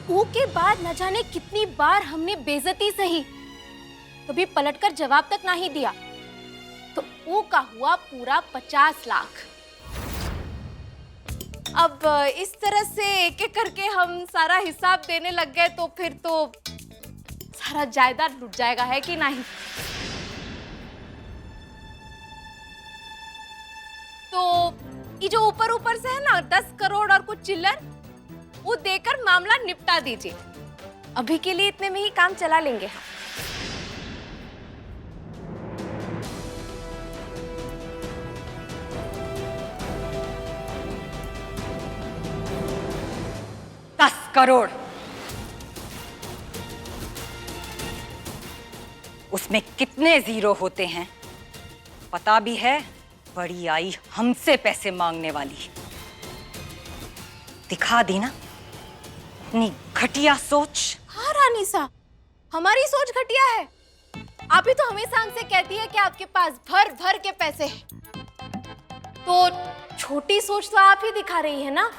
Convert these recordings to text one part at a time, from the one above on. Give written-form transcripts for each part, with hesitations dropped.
ऊ के बाद न जाने कितनी बार हमने बेइज्जती सही, कभी पलटकर जवाब तक नहीं दिया। तो ऊ का हुआ पूरा 50 लाख। अब इस तरह से एक एक करके हम सारा हिसाब देने लग गए तो फिर तो सारा जायदाद लुट जाएगा, है कि नहीं? तो ये जो ऊपर ऊपर से है ना 10 करोड़ और कुछ चिल्लर, वो देकर मामला निपटा दीजिए। अभी के लिए इतने में ही काम चला लेंगे हम। करोड़ उसमें कितने जीरो होते हैं पता भी है। बड़ी आई हमसे पैसे मांगने वाली, दिखा दी ना अपनी घटिया सोच। हाँ रानी सा, हमारी सोच घटिया है। आप ही तो हमेशा हमसे कहती है कि आपके पास भर भर के पैसे हैं। तो छोटी सोच तो आप ही दिखा रही है ना।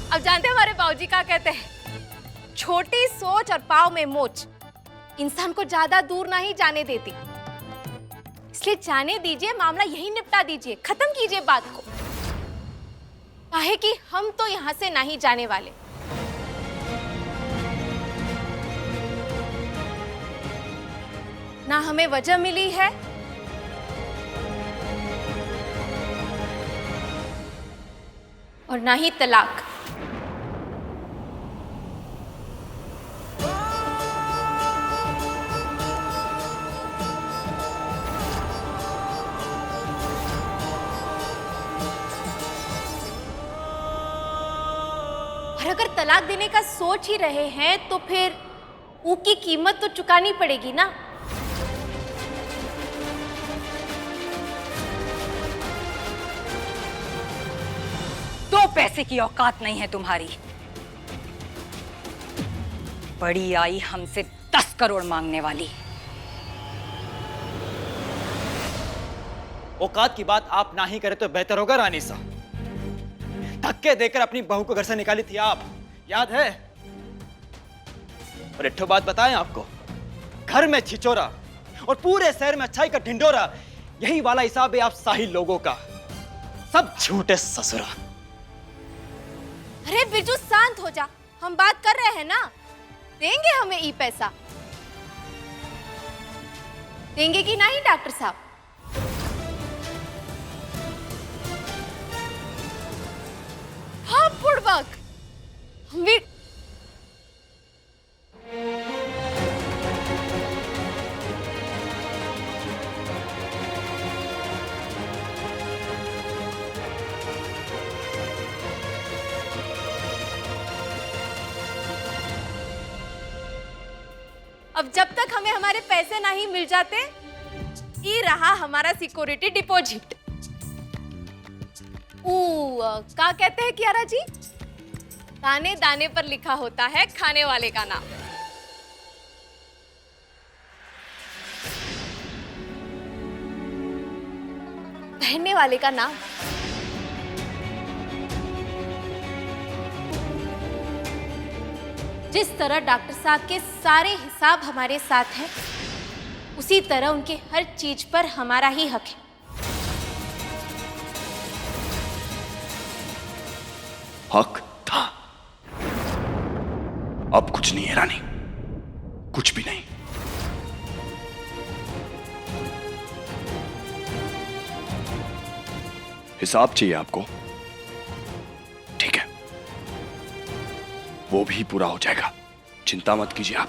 अब जानते हैं हमारे बाबूजी क्या कहते हैं, छोटी सोच और पाँव में मोच इंसान को ज्यादा दूर नहीं जाने देती। इसलिए जाने दीजिए, मामला यही निपटा दीजिए, खत्म कीजिए बात को। काहे कि हम तो यहां से नहीं जाने वाले। ना हमें वजह मिली है और ना ही तलाक। और अगर तलाक देने का सोच ही रहे हैं तो फिर उसकी कीमत तो चुकानी पड़ेगी ना। दो पैसे की औकात नहीं है तुम्हारी। बड़ी आई हमसे 10 करोड़ मांगने वाली। औकात की बात आप ना ही करें तो बेहतर होगा रानी सा। धक्के देकर अपनी बहू को घर से निकाली थी आप, याद है? और एक बात बताएं आपको, घर में छिचोरा और पूरे शहर में अच्छाई का ढिंडोरा, यही वाला हिसाब है आप साहिल लोगों का। सब झूठे ससुरा। अरे बिरजू शांत हो जा, हम बात कर रहे हैं ना। देंगे हमें ई पैसा, देंगे कि नहीं डॉक्टर साहब? हाँ बुड़बक, हम भी अब जब तक हमें हमारे पैसे नहीं मिल जाते, ये रहा हमारा सिक्योरिटी डिपॉजिट। क्या कहते हैं कियारा जी, दाने दाने पर लिखा होता है खाने वाले का नाम। पहनने वाले का नाम। जिस तरह डॉक्टर साहब के सारे हिसाब हमारे साथ हैं, उसी तरह उनके हर चीज पर हमारा ही हक है। हक था, अब कुछ नहीं है रानी, कुछ भी नहीं। हिसाब चाहिए आपको, ठीक है, वो भी पूरा हो जाएगा, चिंता मत कीजिए आप।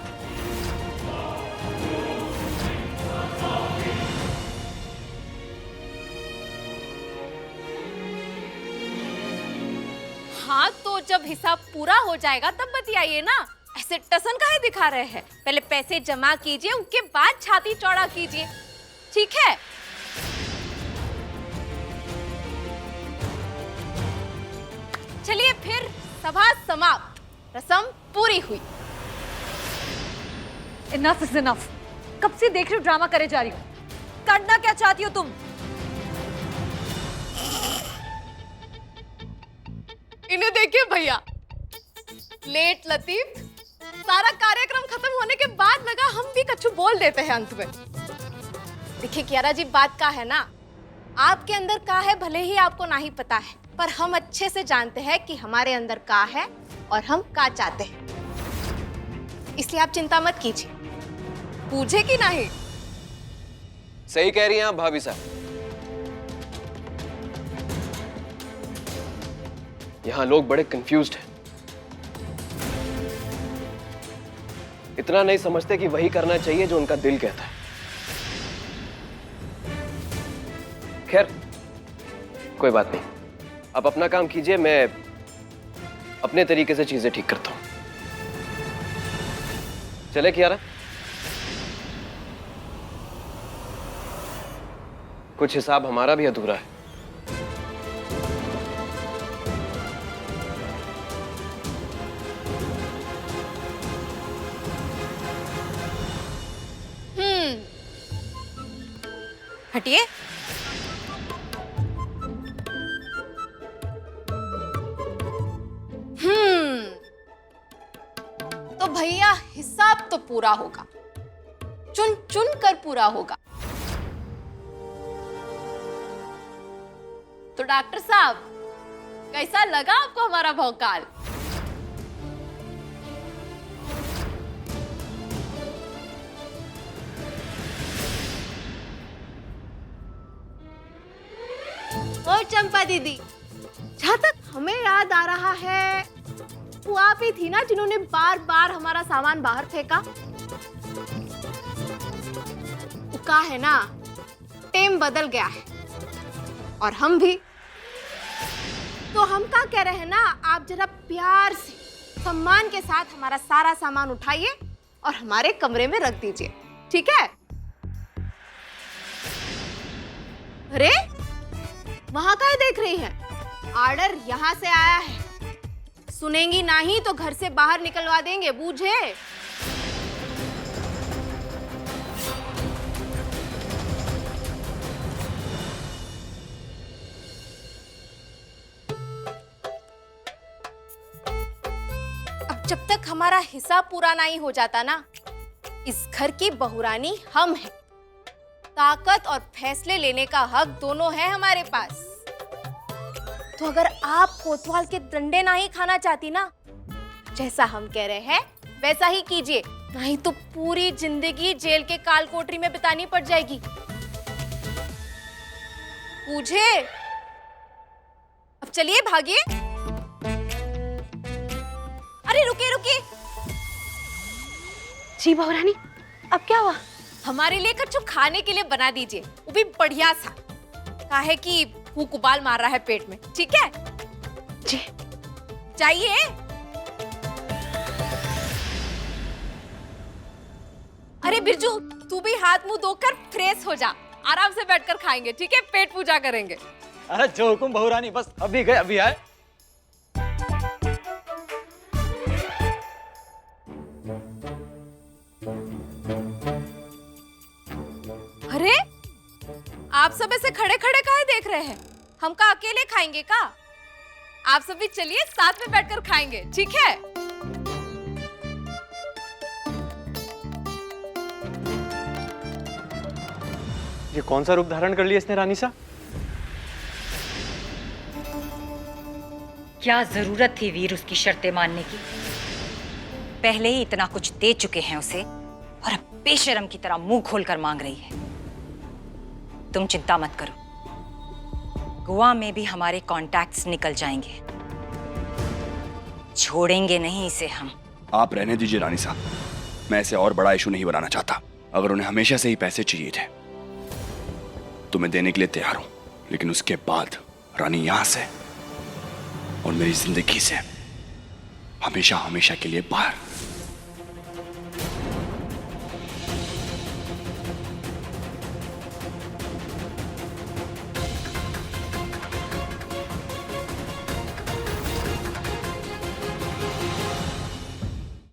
हाँ तो जब हिसाब पूरा हो जाएगा तब बतियाइए ना, ऐसे टसन काहे दिखा रहे हैं? पहले पैसे जमा कीजिए, उसके बाद छाती चौड़ा कीजिए, ठीक है? चलिए फिर, सभा समाप्त, रस्म पूरी हुई। Enough is enough. कब से देख रही हो ड्रामा करे जा रही हो। करना क्या चाहती हो तुम? इन्हें देखिए भैया, लेट लतीफ। सारा कार्यक्रम खत्म होने के बाद लगा हम भी कछु बोल देते हैं अंत में। देखिए कियारा जी, बात का है ना, आपके अंदर का है भले ही आपको नहीं पता है, पर हम अच्छे से जानते हैं कि हमारे अंदर का है और हम का चाहते हैं। इसलिए आप चिंता मत कीजिए, पूछे कि नहीं। सही कह रही हैं आप भाभी साहब। यहां लोग बड़े कंफ्यूज्ड हैं, इतना नहीं समझते कि वही करना चाहिए जो उनका दिल कहता है। खैर कोई बात नहीं, आप अपना काम कीजिए, मैं अपने तरीके से चीजें ठीक करता हूं। चले कियारा, कुछ हिसाब हमारा भी अधूरा है। हटिए। तो भैया हिसाब तो पूरा होगा, चुन चुन कर पूरा होगा। तो डॉक्टर साहब, कैसा लगा आपको हमारा भौकाल? और चंपा दीदी, जहां तक हमें याद आ रहा है, वो आप ही थी ना जिन्होंने बार बार हमारा सामान बाहर फेंका। वो का है ना, टेम बदल गया है और हम भी। तो हम क्या कह रहे हैं ना, आप जरा प्यार से सम्मान के साथ हमारा सारा सामान उठाइए और हमारे कमरे में रख दीजिए, ठीक है? अरे वहां क्या देख रही हैं? ऑर्डर यहां से आया है, सुनेंगी नहीं तो घर से बाहर निकलवा देंगे, बूझे? अब जब तक हमारा हिसाब पूरा नहीं हो जाता ना, इस घर की बहुरानी हम हैं। ताकत और फैसले लेने का हक दोनों है हमारे पास। तो अगर आप कोतवाल के डंडे नहीं खाना चाहती ना, जैसा हम कह रहे हैं वैसा ही कीजिए, नहीं तो पूरी जिंदगी जेल के काल कोठरी में बितानी पड़ जाएगी, पूछे? अब चलिए भागिए। अरे रुकिए रुकिए। जी बहुरानी, अब क्या हुआ? हमारे लिए कुछ खाने के लिए बना दीजिए, वो भी बढ़िया सा। काहे कि भूख उबाल मार रहा है पेट में, ठीक है? जी। चाहिए? अरे बिरजू, तू भी हाथ मुंह धोकर फ्रेश हो जा, आराम से बैठकर खाएंगे, ठीक है? पेट पूजा करेंगे। अरे जो हुकुम बहुरानी, बस अभी गए अभी आए। अरे आप सब ऐसे खड़े खड़े काहे देख रहे हैं? हम का अकेले खाएंगे का? आप सब भी चलिए, साथ में बैठकर खाएंगे, ठीक है? ये कौन सा रूप धारण कर लिया इसने रानी सा? क्या जरूरत थी वीर उसकी शर्तें मानने की? पहले ही इतना कुछ दे चुके हैं उसे और अब बेशर्म की तरह मुंह खोलकर मांग रही है। तुम चिंता मत करो, गोवा में भी हमारे कॉन्टैक्ट्स निकल जाएंगे, छोड़ेंगे नहीं इसे हम। आप रहने दीजिए रानी साहब, मैं इसे और बड़ा इशू नहीं बनाना चाहता। अगर उन्हें हमेशा से ही पैसे चाहिए थे तो मैं देने के लिए तैयार हूं, लेकिन उसके बाद रानी यहां से और मेरी जिंदगी से हमेशा हमेशा के लिए बाहर।